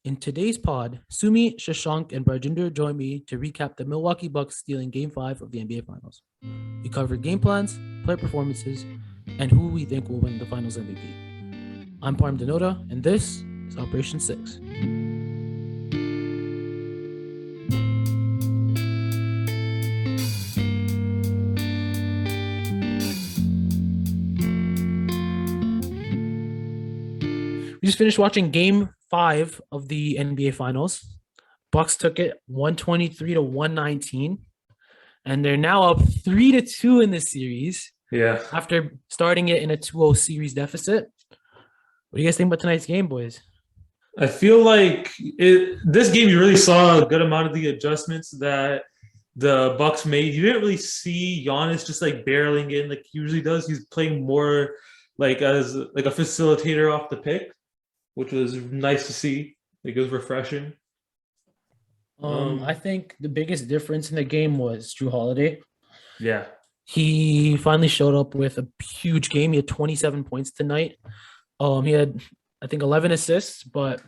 In today's pod, Sumeet, Shank, and Barjinder join me to recap the Milwaukee Bucks stealing Game 5 of the NBA Finals. We cover game plans, player performances, and who we think will win the Finals MVP. I'm Param, and this is Operation 6. We just finished watching Game 5 of the NBA Finals. Bucks took it 123 to 119, and they're now up 3-2 in this series. Yeah. After starting it in a 2-0 series deficit. What do you guys think about tonight's game, boys? I feel like this game you really saw a good amount of the adjustments that the Bucks made. You didn't really see Giannis just like barreling in like he usually does. He's playing more like as like a facilitator off the pick, which was nice to see. Like it was refreshing. I think the biggest difference in the game was Jrue Holiday. Yeah. He finally showed up with a huge game. He had 27 points tonight. He had, I think, 11 assists, but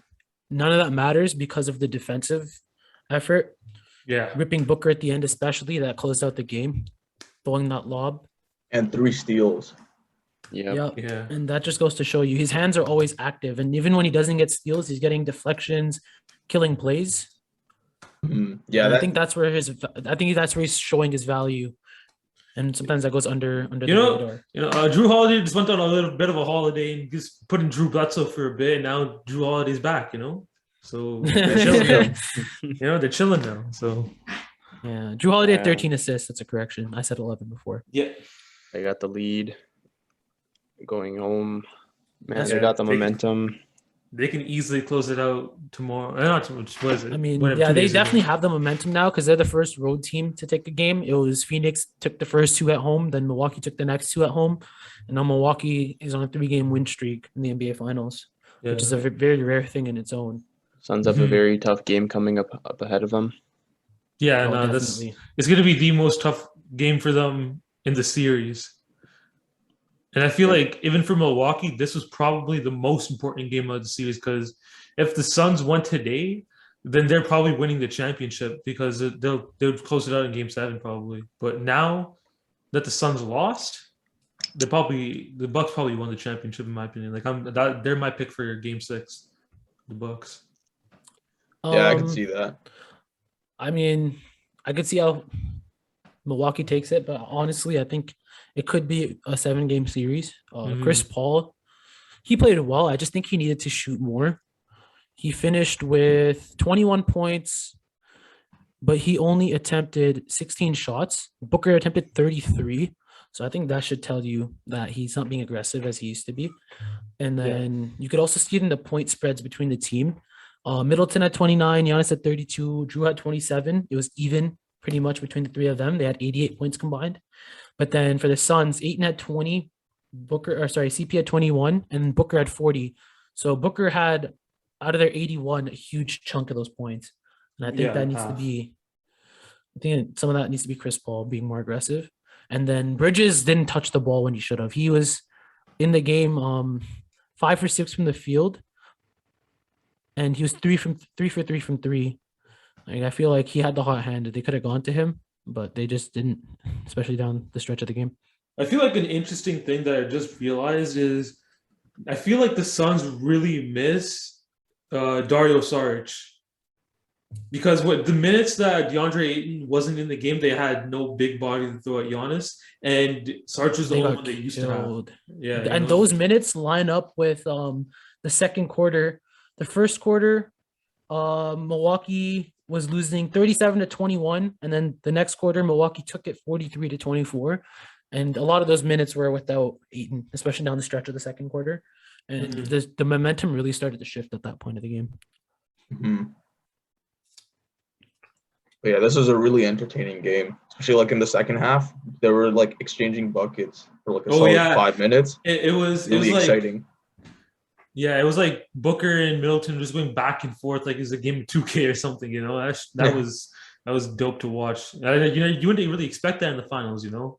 none of that matters because of the defensive effort. Yeah. Ripping Booker at the end, especially, that closed out the game, throwing that lob. And 3 steals. Yeah. And that just goes to show you his hands are always active. And even when he doesn't get steals, he's getting deflections, killing plays. Yeah. I think that's where he's showing his value. And sometimes that goes under the radar. Jrue Holiday just went on a little bit of a holiday and just put in Drew Bledsoe for a bit. And now Jrue Holiday's back, So they're chilling now. They're chilling now. So yeah, Jrue Holiday had 13 assists. That's a correction. I said 11 before. Yeah. They got the lead going home. Man, Yeah, they got the momentum. They can easily close it out tomorrow. Not too much. What is it? I mean, Whatever, yeah, 2 they days ago. definitely have the momentum now because they're the first road team to take a game. It was Phoenix took the first 2 at home, then Milwaukee took the next 2 at home, and now Milwaukee is on a 3-game win streak in the NBA Finals, which is a very rare thing in its own. Suns have a very tough game coming up ahead of them. Yeah, Definitely. it's going to be the most tough game for them in the series. And I feel like even for Milwaukee, this was probably the most important game of the series because if the Suns won today, then they're probably winning the championship because they'll close it out in Game 7 probably. But now that the Suns lost, the Bucks probably won the championship in my opinion. Like they're my pick for Game 6, the Bucks. Yeah, I can see that. I mean, I could see how Milwaukee takes it, but honestly, I think it could be a 7-game series. Chris Paul, he played well. I just think he needed to shoot more. He finished with 21 points, but he only attempted 16 shots. Booker attempted 33. So I think that should tell you that he's not being aggressive as he used to be. And then you could also see it in the point spreads between the team. Middleton had 29, Giannis had 32, Jrue had 27. It was even pretty much between the 3 of them. They had 88 points combined. But then for the Suns, Ayton had 20, CP had 21, and Booker had 40. So Booker had, out of their 81, a huge chunk of those points. And I think some of that needs to be Chris Paul being more aggressive. And then Bridges didn't touch the ball when he should have. He was in the game 5 for 6 from the field. And he was 3 for 3 from 3. Like, I feel like he had the hot hand. They could have gone to him, but they just didn't, especially down the stretch of the game. I feel like an interesting thing that I just realized is I feel like the Suns really miss Dario Saric. Because the minutes that DeAndre Ayton wasn't in the game, they had no big body to throw at Giannis. And Saric was the only one they used to have. Yeah. And those minutes line up with the second quarter. The first quarter, Milwaukee was losing 37-21, and then the next quarter, Milwaukee took it 43-24, and a lot of those minutes were without Ayton, especially down the stretch of the second quarter, and the momentum really started to shift at that point of the game. But yeah, this was a really entertaining game, especially like in the second half. They were like exchanging buckets for like a solid 5 minutes. It was exciting. Yeah, it was like Booker and Middleton just going back and forth like it was a game of 2K or something, That was dope to watch. You wouldn't really expect that in the finals, I feel like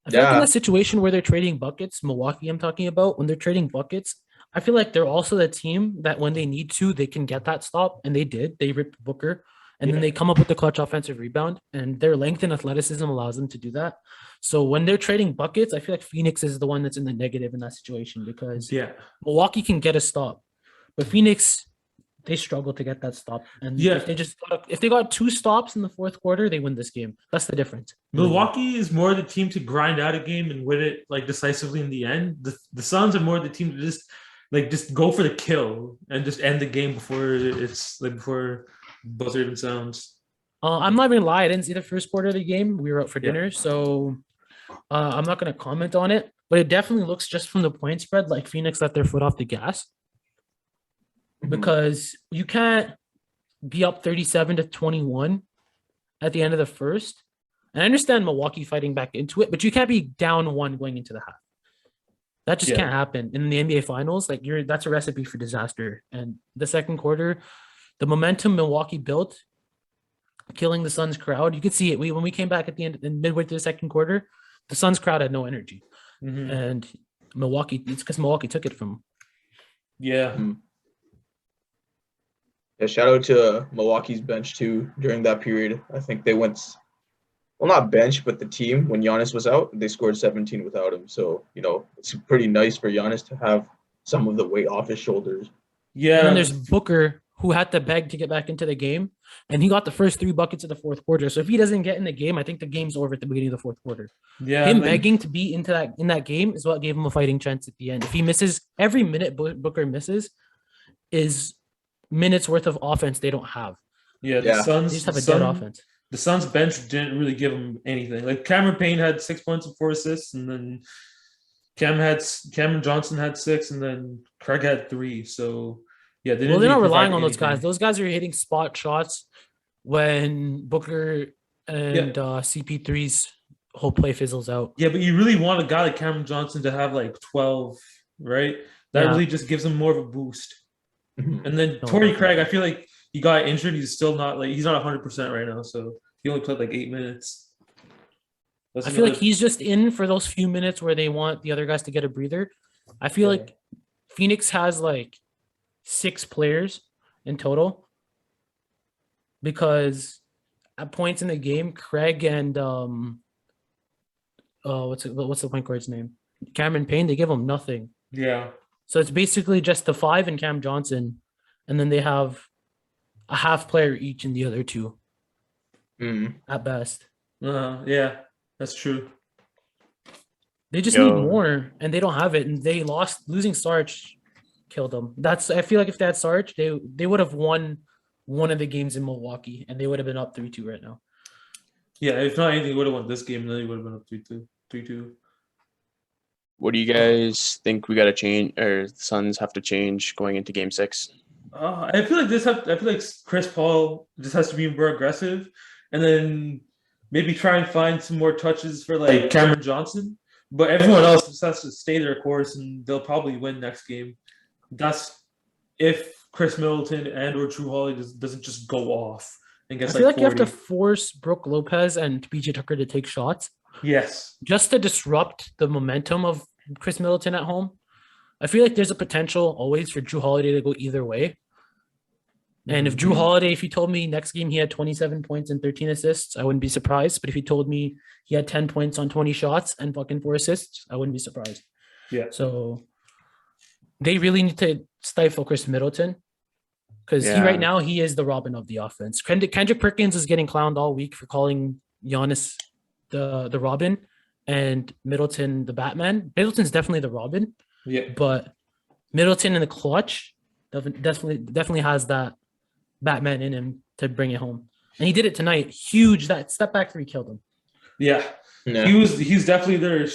in Yeah. that situation where they're trading buckets, Milwaukee I'm talking about, when they're trading buckets, I feel like they're also the team that when they need to, they can get that stop, and they did. They ripped Booker, and then they come up with the clutch offensive rebound, and their length and athleticism allows them to do that. So when they're trading buckets, I feel like Phoenix is the one that's in the negative in that situation because Milwaukee can get a stop, but Phoenix, they struggle to get that stop. And if they got 2 stops in the fourth quarter, they win this game. That's the difference. Milwaukee is more the team to grind out a game and win it like decisively in the end. The Suns are more the team to just go for the kill and just end the game before it's like before buzzer even sounds. I'm not even gonna lie, I didn't see the first quarter of the game. We were out for dinner, so I'm not gonna comment on it. But it definitely looks just from the point spread like Phoenix let their foot off the gas. Because you can't be up 37-21 at the end of the first. And I understand Milwaukee fighting back into it, but you can't be down 1 going into the half. That just can't happen in the NBA Finals. Like that's a recipe for disaster. And the second quarter, the momentum Milwaukee built, killing the Suns crowd. You could see it. When we came back at the end and midway through the second quarter, the Suns crowd had no energy. And Milwaukee, it's because Milwaukee took it from them. Yeah. Yeah, shout out to Milwaukee's bench too during that period. I think they went, well, not bench, but the team, when Giannis was out, they scored 17 without him. So, it's pretty nice for Giannis to have some of the weight off his shoulders. Yeah. And then there's Booker, who had to beg to get back into the game, and he got the first 3 buckets of the fourth quarter. So if he doesn't get in the game, I think the game's over at the beginning of the fourth quarter. Yeah. Him begging to be in that game is what gave him a fighting chance at the end. If he misses every minute Booker misses is minutes worth of offense they don't have. Yeah, the Suns they just have a dead offense. The Suns bench didn't really give him anything. Like Cameron Payne had 6 points and 4 assists, and then Cameron Johnson had 6, and then Craig had 3. So yeah, they're not relying on those guys. Those guys are hitting spot shots when Booker and CP3's whole play fizzles out. Yeah, but you really want a guy like Cameron Johnson to have like 12, right? That really just gives him more of a boost. And then Torrey Craig, I feel like he got injured. He's still not he's not 100% right now. So he only played like 8 minutes. I feel like he's just in for those few minutes where they want the other guys to get a breather. I feel like Phoenix has like 6 players in total because at points in the game, Craig and what's the point guard's name? Cameron Payne, they give him nothing. Yeah. So it's basically just the 5 and Cam Johnson, and then they have a half player each in the other 2 at best. Yeah, that's true. They just need more, and they don't have it. And they losing Sarge killed them. I feel like if they had Sarge, they would have won one of the games in Milwaukee, and they would have been up 3-2 right now. Yeah, if not anything, they would have won this game, and then they would have been up 3-2. What do you guys think we got to change, or the Suns have to change going into Game 6? I feel like Chris Paul just has to be more aggressive, and then maybe try and find some more touches for like Cameron Johnson. But everyone else just has to stay their course, and they'll probably win next game. That's if Chris Middleton and or Drew Holiday doesn't just go off and gets. I feel like 40. You have to force Brook Lopez and PJ Tucker to take shots. Yes. Just to disrupt the momentum of Chris Middleton at home. I feel like there's a potential always for Drew Holiday to go either way. And if Drew Holiday, if he told me next game he had 27 points and 13 assists, I wouldn't be surprised. But if he told me he had 10 points on 20 shots and fucking 4 assists, I wouldn't be surprised. Yeah. So they really need to stifle Chris Middleton because right now he is the Robin of the offense. Kendrick Perkins is getting clowned all week for calling Giannis the Robin and Middleton the Batman. Middleton's definitely the Robin. Yeah. But Middleton in the clutch definitely has that Batman in him to bring it home. And he did it tonight. Huge. That step back 3 killed him. Yeah. He's definitely their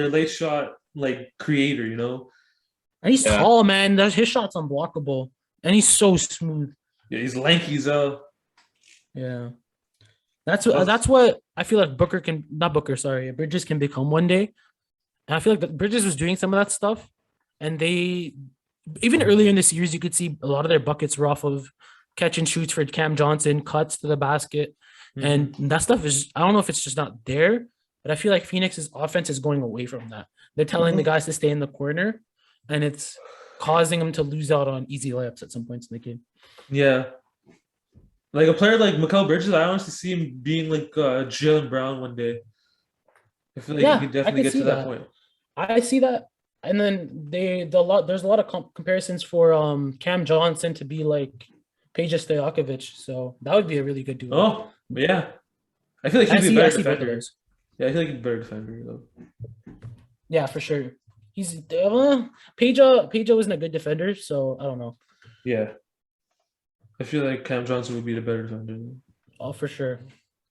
late shot like creator, And he's tall, man. His shot's unblockable. And he's so smooth. Yeah, he's lanky as Yeah. That's what I feel like Bridges can become one day. And I feel like that Bridges was doing some of that stuff. And even earlier in the series, you could see a lot of their buckets were off of catch and shoots for Cam Johnson, cuts to the basket. And that stuff is, I don't know if it's just not there, but I feel like Phoenix's offense is going away from that. They're telling the guys to stay in the corner. And causing them to lose out on easy layups at some points in the game. Yeah. Like a player like Mikal Bridges, I honestly see him being like Jalen Brown one day. I feel like he could definitely get to that point. I see that. And then there's a lot of comparisons for Cam Johnson to be like Peja Stojakovic. So that would be a really good duo. Oh, yeah. I feel like he'd be a better defender. Yeah, I feel like he'd be a better defender though. Yeah, for sure. He's Peja wasn't a good defender, so I don't know. Yeah. I feel like Cam Johnson would be the better defender. Oh, for sure.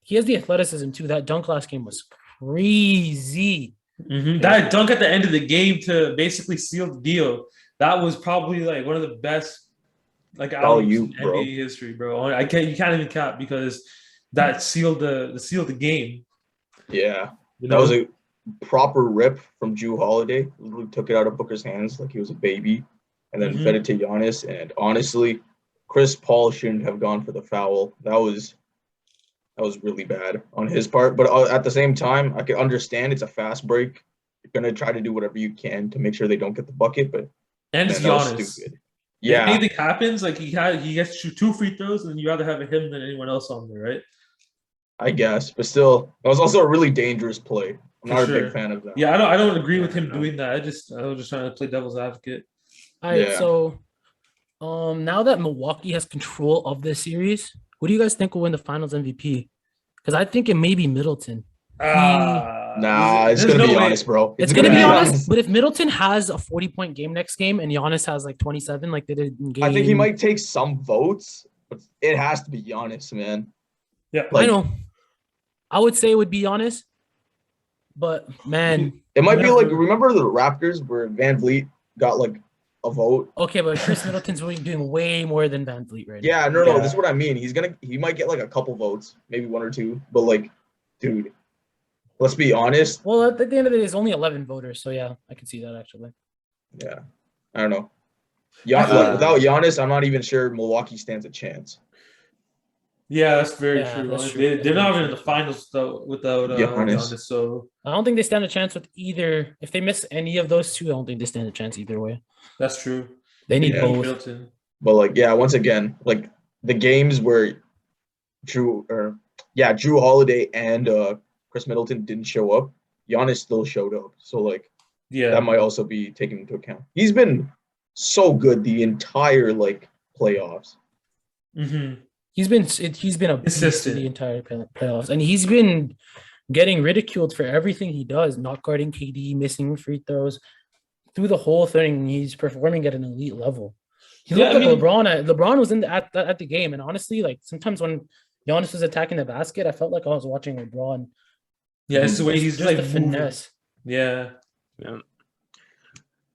He has the athleticism too. That dunk last game was crazy. Mm-hmm. That dunk at the end of the game to basically seal the deal. That was probably like one of the best like out in NBA history, bro. You can't even cap because that sealed the game. Yeah. That was a proper rip from Jrue Holiday. Literally took it out of Booker's hands like he was a baby and then fed it to Giannis. And honestly, Chris Paul shouldn't have gone for the foul. That was really bad on his part. But at the same time, I can understand it's a fast break. You're going to try to do whatever you can to make sure they don't get the bucket. But and it's Giannis. Stupid. Yeah. If anything happens, like he gets to shoot 2 free throws, and you rather have him than anyone else on there, right? I guess. But still, that was also a really dangerous play. I'm not a big fan of that. Yeah, I don't agree with him doing that. I was just trying to play devil's advocate. All right, so now that Milwaukee has control of this series, who do you guys think will win the Finals MVP? Because I think it may be Middleton. It's gonna be Giannis, bro. It's gonna be Giannis. But if Middleton has a 40-point game next game and Giannis has like 27, like they did in game, I think he might take some votes, but it has to be Giannis, man. Yeah, I know. I would say it would be Giannis, but man, it might be like remember the Raptors where Van Vliet got like a vote. Okay, but Chris Middleton's doing way more than Van Vliet right now. Yeah, no, this is what I mean. He might get like a couple votes, maybe 1 or 2, but like, dude, let's be honest. Well, at the end of the day, there's only 11 voters, so yeah, I can see that actually. Yeah, I don't know. Without Giannis, I'm not even sure Milwaukee stands a chance. Yeah, that's very true. That's true. They're not even in the finals though without Giannis. So I don't think they stand a chance with either. If they miss any of those two, I don't think they stand a chance either way. That's true. They need both. Middleton. But like, once again, like the games where Jrue Holiday and Chris Middleton didn't show up, Giannis still showed up. So like, that might also be taken into account. He's been so good the entire like playoffs. Mm-hmm. He's been a beast in the entire playoffs, and he's been getting ridiculed for everything he does, not guarding KD, missing free throws. Through the whole thing, he's performing at an elite level. He looked like LeBron. LeBron was at the game, and honestly, like sometimes when Giannis was attacking the basket, I felt like I was watching LeBron. Yeah, it's the way he's just like a finesse. Yeah.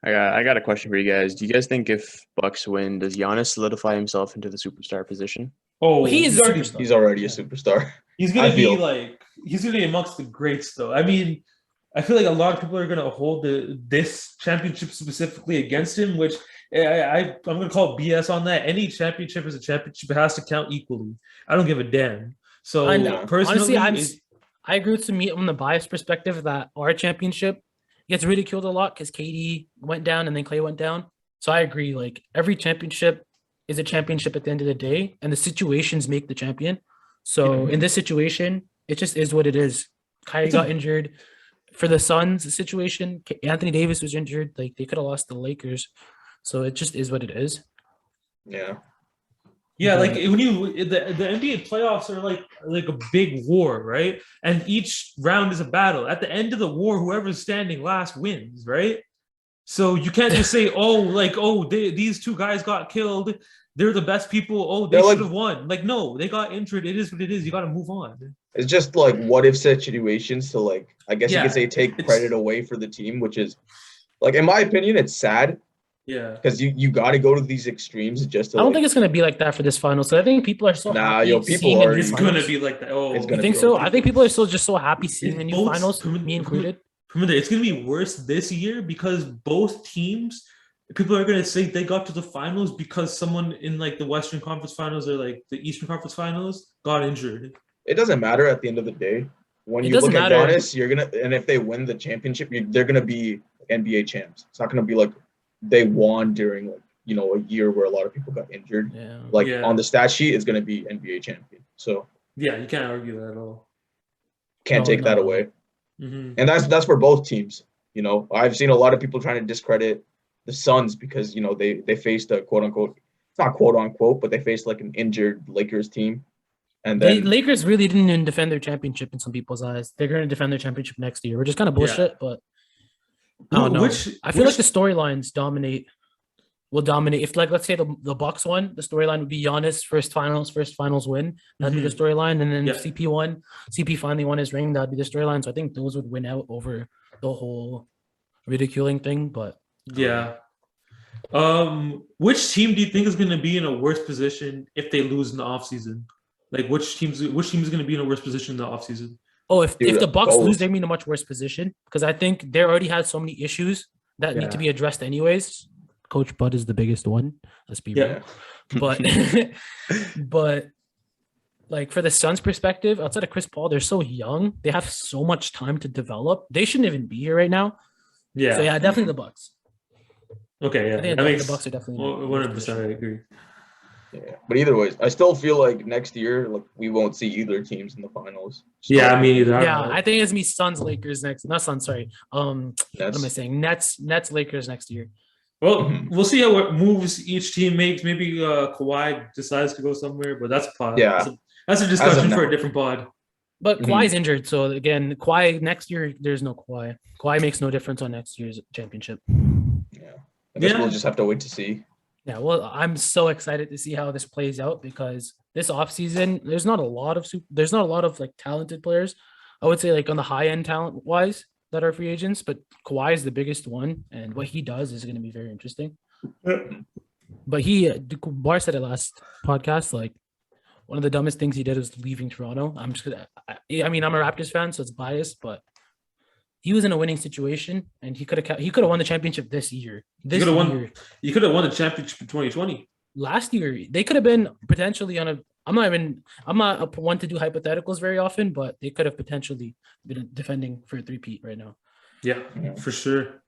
I got a question for you guys. Do you guys think if Bucks win, does Giannis solidify himself into the superstar position? Oh, he's superstar. He's already a superstar. He's gonna be amongst the greats, though. I mean, I feel like a lot of people are gonna hold this championship specifically against him, which I'm gonna call BS on that. Any championship is a championship; it has to count equally. I don't give a damn. So personally, honestly, I agree with Sumeet on the bias perspective that our championship gets ridiculed a lot because KD went down and then Clay went down. So I agree. Like every championship is a championship at the end of the day, and the situations make the champion. So in this situation, it just is what it is. Kyrie got injured. For the Suns situation, Anthony Davis was injured. Like they could have lost the Lakers. So it just is what it is. Yeah. Yeah, like when the NBA playoffs are like a big war, right? And each round is a battle. At the end of the war, whoever's standing last wins, right? So you can't just say, these two guys got killed. They're the best people. Oh, they should have won. Like, no, they got injured. It is what it is. You got to move on. It's just like what if situations. So like, I guess you could say take credit away for the team, which is like, in my opinion, it's sad. Yeah, because you got to go to these extremes just to. I don't think it's gonna be like that for this final. So I think people are so happy people are. It's gonna be like that. Oh, it's you think so? I think people are still just so happy seeing the new finals, me included. Remember, it's gonna be worse this year because both teams, people are gonna say they got to the finals because someone in like the Western Conference Finals or like the Eastern Conference Finals got injured. It doesn't matter at the end of the day. When you look at Giannis, and if they win the championship, they're gonna be NBA champs. It's not gonna be like they won during like a year where a lot of people got injured. Yeah. Like Yeah. on the stat sheet, it's going to be NBA champion. So Yeah, you can't argue that at all. can't No, take that no. away. Mm-hmm. And that's for both teams. I've seen a lot of people trying to discredit the Suns because they faced a quote unquote, it's not quote unquote, but they faced like an injured Lakers team, and The then Lakers really didn't even defend their championship in some people's eyes. They're going to defend their championship next year, which is kind of bullshit. But I don't know. I feel like the storylines will dominate. If like let's say the Bucks won, the storyline would be Giannis first finals win. That'd be the storyline, and then if CP won, CP finally won his ring. That'd be the storyline. So I think those would win out over the whole ridiculing thing. But yeah. Which team do you think is going to be in a worse position if they lose in the offseason? Like which team is going to be in a worse position in the offseason? Oh, if the Bucks both. lose, they're in a much worse position because I think they already had so many issues that need to be addressed anyways. Coach Bud is the biggest one. Let's be real. But like for the Suns' perspective, outside of Chris Paul, they're so young. They have so much time to develop. They shouldn't even be here right now. Yeah. So yeah, definitely the Bucks. Okay, yeah. I think the Bucks are definitely 100%. I agree. Yeah, but either way, I still feel like next year, like we won't see either teams in the finals. Yeah, I mean either. Yeah, I think it's gonna be Suns, Lakers next. Not Suns, sorry. What am I saying? Nets, Lakers next year. Well, we'll see how what moves each team makes. Maybe Kawhi decides to go somewhere, but that's a discussion for a different pod. But Kawhi's injured, so again, Kawhi next year. There's no Kawhi. Kawhi makes no difference on next year's championship. Yeah, I guess we'll just have to wait to see. Yeah, well, I'm so excited to see how this plays out because this offseason, there's not a lot of like talented players. I would say like on the high end talent wise that are free agents, but Kawhi is the biggest one, and what he does is going to be very interesting. But Bar said it last podcast, like one of the dumbest things he did was leaving Toronto. I'm a Raptors fan, so it's biased, but he was in a winning situation, and he could have won the championship this year. You could have won the championship in 2020. Last year, they could have been potentially on a. I'm not a one to do hypotheticals very often, but they could have potentially been defending for a three-peat right now. Yeah, for sure.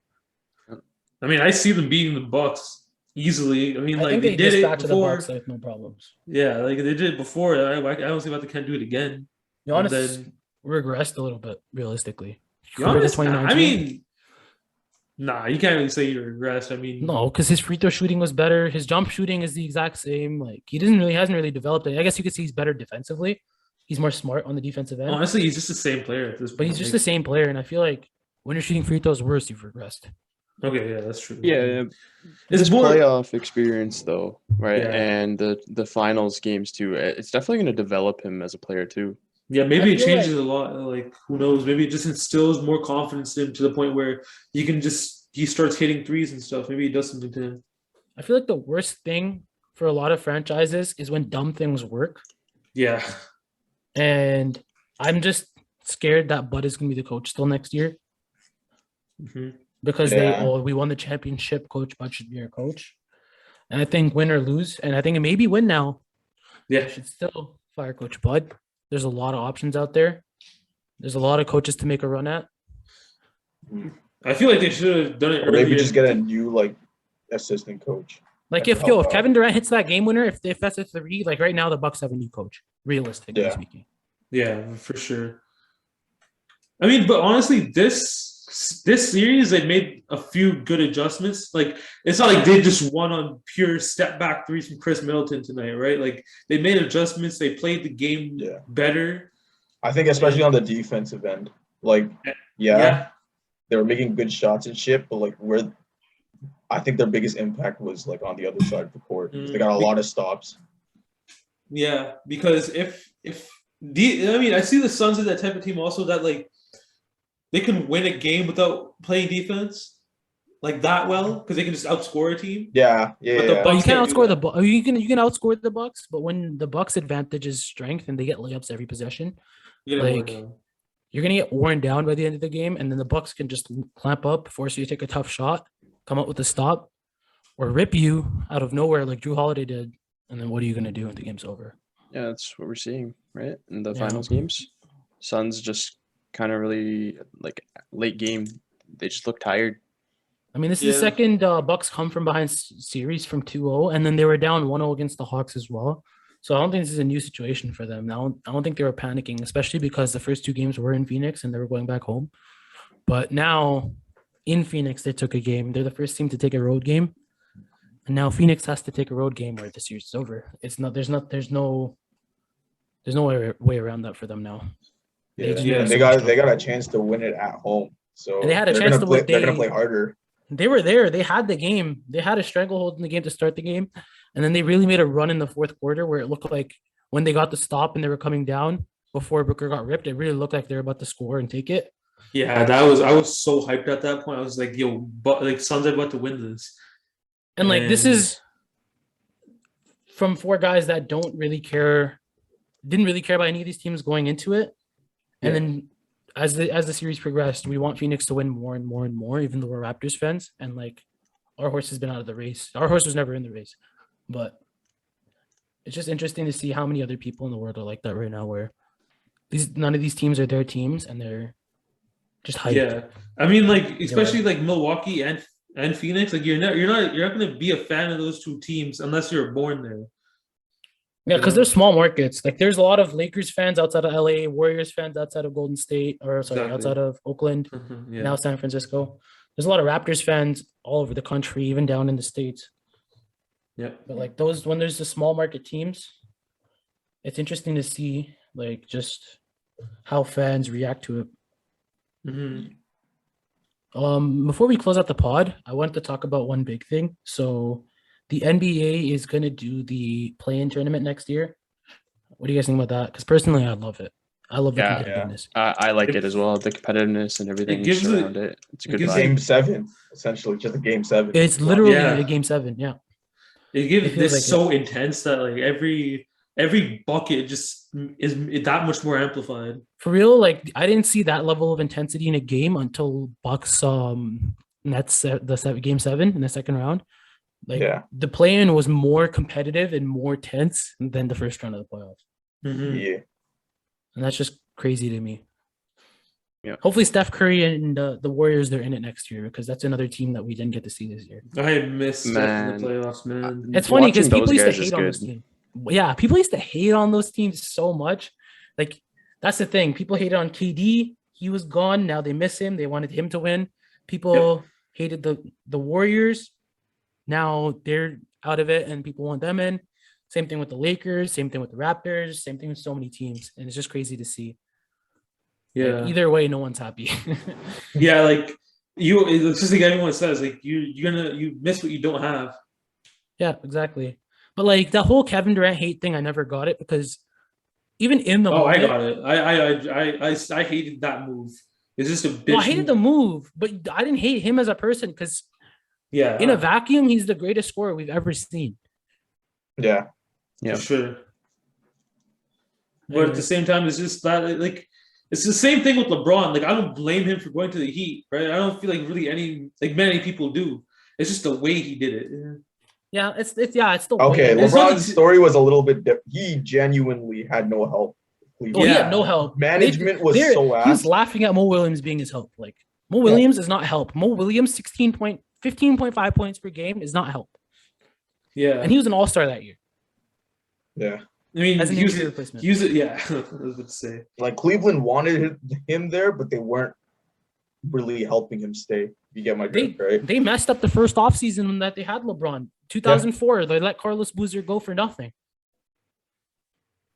I mean, I see them beating the Bucks easily. I mean, like they did it before. The Bucks, like, no problems. Yeah, like they did it before. I don't see why they can't do it again. Giannis regressed a little bit, realistically. Giannis, I mean, nah, you can't really say he regressed. I mean, no, because his free throw shooting was better. His jump shooting is the exact same. Like hasn't really developed it. I guess you could see he's better defensively. He's more smart on the defensive end. Honestly, he's just the same player at this point. But he's just the same player, and I feel like when you're shooting free throws worse, you've regressed. Okay, yeah, that's true. Yeah, it's more playoff experience though, right? Yeah. And the finals games too. It's definitely going to develop him as a player too. Yeah, maybe it changes a lot. Like, who knows? Maybe it just instills more confidence in him to the point where he starts hitting threes and stuff. Maybe it does something to him. I feel like the worst thing for a lot of franchises is when dumb things work. Yeah. And I'm just scared that Bud is going to be the coach still next year. Because we won the championship. Coach Bud should be our coach. And I think win or lose, and I think it maybe win now. Yeah. Should still fire Coach Bud. There's a lot of options out there. There's a lot of coaches to make a run at. I feel like they should have done it earlier. Maybe just get a new assistant coach. Like if Kevin Durant hits that game winner, if that's a three, like right now the Bucks have a new coach, realistically speaking. Yeah, for sure. I mean, but honestly, this series they made a few good adjustments. Like it's not like they just won on pure step back threes from Chris Middleton tonight, right? Like they made adjustments. They played the game better. I think especially on the defensive end, they were making good shots and shit, but I think their biggest impact was on the other side of the court. They got a lot of stops. Yeah, because I see the Suns as that type of team also that they can win a game without playing defense that well because they can just outscore a team. But you can't outscore the Bucks. You can outscore the Bucks, but when the Bucks' advantage is strength and they get layups every possession, you're gonna get worn down by the end of the game, and then the Bucks can just clamp up, force you to take a tough shot, come up with a stop, or rip you out of nowhere like Drew Holiday did. And then what are you gonna do when the game's over? Yeah, that's what we're seeing, right? In the finals games, Suns just kind of really late game. They just look tired. I mean, this is the Yeah. second Bucks come from behind series from 2-0, and then they were down 1-0 against the Hawks as well. So I don't think this is a new situation for them. I don't think they were panicking, especially because the first two games were in Phoenix and they were going back home. But now in Phoenix, they took a game. They're the first team to take a road game. And now Phoenix has to take a road game where the series is over. It's not there's no way around that for them now. Yeah, just made and so they got a chance to win it at home. So And they had a they're chance gonna to play. win. They're gonna play harder. They were there. They had the game. They had a stranglehold in the game to start the game. And then they really made a run in the fourth quarter where it looked like when they got the stop and they were coming down before Booker got ripped, it really looked like they were about to score and take it. Yeah, I was so hyped at that point. I was like, yo, but like Suns are about to win this. And like this is from four guys that didn't really care about any of these teams going into it. And then as the series progressed, we want Phoenix to win more and more and more, even though we're Raptors fans. And like our horse has been out of the race. Our horse was never in the race. But it's just interesting to see how many other people in the world are like that right now, where none of these teams are their teams and they're just hyped. Yeah, I mean, like especially like Milwaukee and Phoenix, like you're not gonna be a fan of those two teams unless you're born there. Yeah, because they're small markets. Like there's a lot of Lakers fans outside of LA, Warriors fans outside of Golden State, outside of Oakland, now San Francisco. There's a lot of Raptors fans all over the country, even down in the States. Yeah. But like when there's the small market teams, it's interesting to see like just how fans react to it. Before we close out the pod, I wanted to talk about one big thing. So the NBA is going to do the play-in tournament next year. What do you guys think about that? Because personally, I love it. I love the competitiveness. I like it as well. The competitiveness and everything around it. It's a good vibe. Game 7, essentially, just a game 7. It's literally a game 7. Yeah. It gives this like so intense that like every bucket just is that much more amplified. For real, like I didn't see that level of intensity in a game until Bucks Nets the game 7 in the second round. Like the play-in was more competitive and more tense than the first round of the playoffs. Yeah, and that's just crazy to me. Yeah. Hopefully, Steph Curry and the Warriors they're in it next year because that's another team that we didn't get to see this year. I miss Steph in the playoffs, man. It's funny because people used to hate on this team. Yeah, people used to hate on those teams so much. Like that's the thing. People hated on KD. He was gone. Now they miss him. They wanted him to win. People hated the Warriors. Now they're out of it and people want them in. Same thing with the Lakers. Same thing with the Raptors. Same thing with so many teams. And it's just crazy to see. Yeah. Like, either way, no one's happy. Yeah, like it's just like everyone says, like you miss what you don't have. Yeah, exactly. But like that whole Kevin Durant hate thing, I never got it because even in the moment, I got it. I hated that move. It's just a bitch. No, I hated the move, but I didn't hate him as a person because in a vacuum, he's the greatest scorer we've ever seen. Yeah. For sure. But at the same time, it's just that like it's the same thing with LeBron. Like I don't blame him for going to the Heat, right? I don't feel like really many people do. It's just the way he did it. Yeah, it's the okay. way. LeBron's story was a little bit different. He genuinely had no help. He had no help. Management was so ass. He was laughing at Mo Williams being his help. Like Mo Williams is not help. Mo Williams 15.5 points per game is not help. Yeah, and he was an all-star that year. Yeah. I mean, as an injury replacement. I was about to say. Like Cleveland wanted him there, but they weren't really helping him stay. You get my drift, right? They messed up the first offseason that they had LeBron. 2004, they let Carlos Boozer go for nothing.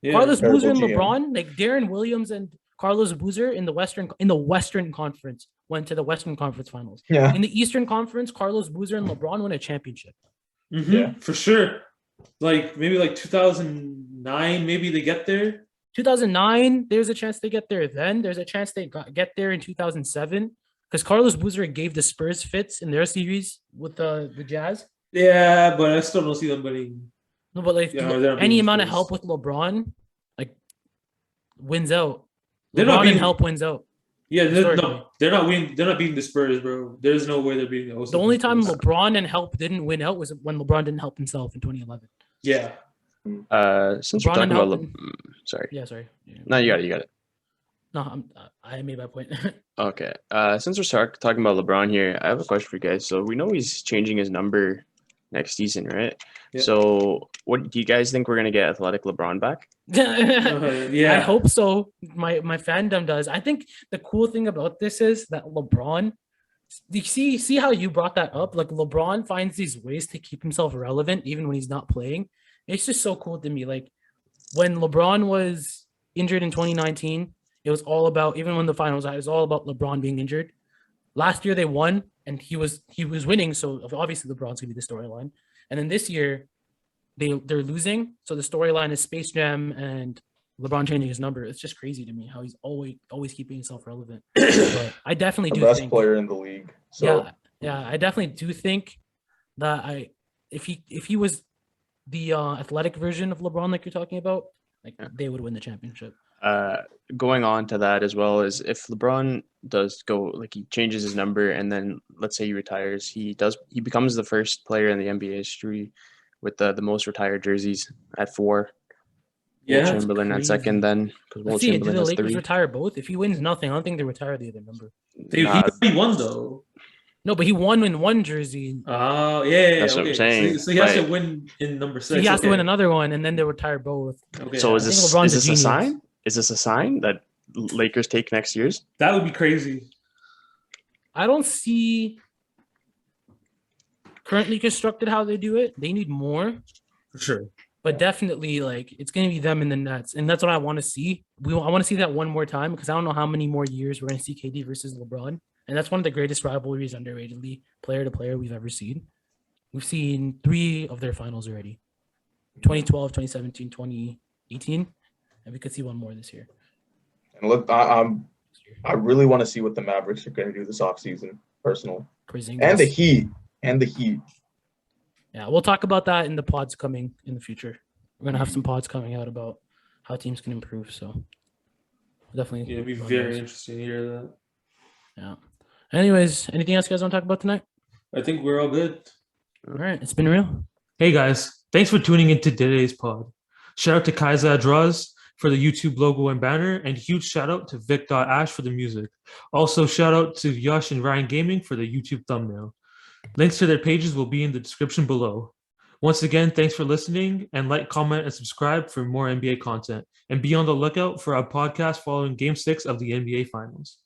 Yeah. Carlos Boozer and LeBron, like Darren Williams and Carlos Boozer in the Western Conference went to the Western Conference Finals. Yeah. In the Eastern Conference, Carlos Boozer and LeBron won a championship. Mm-hmm. Yeah, for sure. Like maybe 2009, maybe they get there. 2009, there's a chance they get there. Then there's a chance they get there in 2007 because Carlos Boozer gave the Spurs fits in their series with the Jazz. Yeah, but I still don't see them winning. No, but like any amount of help with LeBron, like wins out. They're not being help wins out. Yeah, they're not winning. They're not beating the Spurs, bro. There's no way they're beating the. The only time LeBron and help didn't win out was when LeBron didn't help himself in 2011. Yeah. Since we're talking about sorry. Yeah, sorry. No, you got it. No, I made my point. Okay. Since we're talking about LeBron here, I have a question for you guys. So we know he's changing his number next season, right? Yeah. So what do you guys think we're gonna get athletic LeBron back? Yeah. I hope so. My fandom does. I think the cool thing about this is that LeBron. You see how you brought that up? Like LeBron finds these ways to keep himself relevant even when he's not playing. It's just so cool to me. Like when LeBron was injured in 2019, it was all about, even when the finals, it was all about LeBron being injured. Last year they won and he was winning, so obviously LeBron's gonna be the storyline. And then this year they're losing, so the storyline is Space Jam and LeBron changing his number. It's just crazy to me how he's always keeping himself relevant. But I definitely The do best think, player in the league. So yeah, I definitely do think that if he was the athletic version of LeBron like you're talking about, like they would win the championship. Going on to that as well is if LeBron does go like he changes his number and then let's say he retires, he becomes the first player in the NBA history with the most retired jerseys at 4. Yeah. Will Chamberlain at second, then because Will Let's see, do Chamberlain the has Lakers 3. retire both? If he wins nothing, I don't think they retire the other number. He Nah, already won though. No, but he won in one jersey. Oh yeah. That's what I'm Okay. saying, So he has to but- win in number 6. So he has to okay. win another one, and then they retire both. Okay. so yeah. is I think this LeBron's is a this a genius. sign? Is this a sign that Lakers take next year's? That would be crazy. I don't see currently constructed how they do it. They need more, For sure. but definitely like it's gonna be them in the Nets, and that's what I want to see. I want to see that one more time because I don't know how many more years we're gonna see KD versus LeBron, and that's one of the greatest rivalries underratedly player to player we've ever seen. We've seen 3 of their finals already: 2012, 2017, 2018, and we could see one more this year. and look, I really want to see what the Mavericks are going to do this offseason, personally. Porzingis. And the Heat. Yeah, we'll talk about that in the pods coming in the future. We're gonna have some pods coming out about how teams can improve. So definitely, Yeah, it'd be run very those. interesting to hear that. Yeah. Anyways, anything else you guys want to talk about tonight? I think we're all good. All right, it's been real. Hey guys, thanks for tuning into today's pod. Shout out to Kaiza Draws for the YouTube logo and banner, and huge shout out to Vic.Ash for the music. Also, shout out to Yash and Ryan Gaming for the YouTube thumbnail. Links to their pages will be in the description below. Once again, thanks for listening, and like, comment, and subscribe for more NBA content. And be on the lookout for our podcast following Game 6 of the NBA Finals.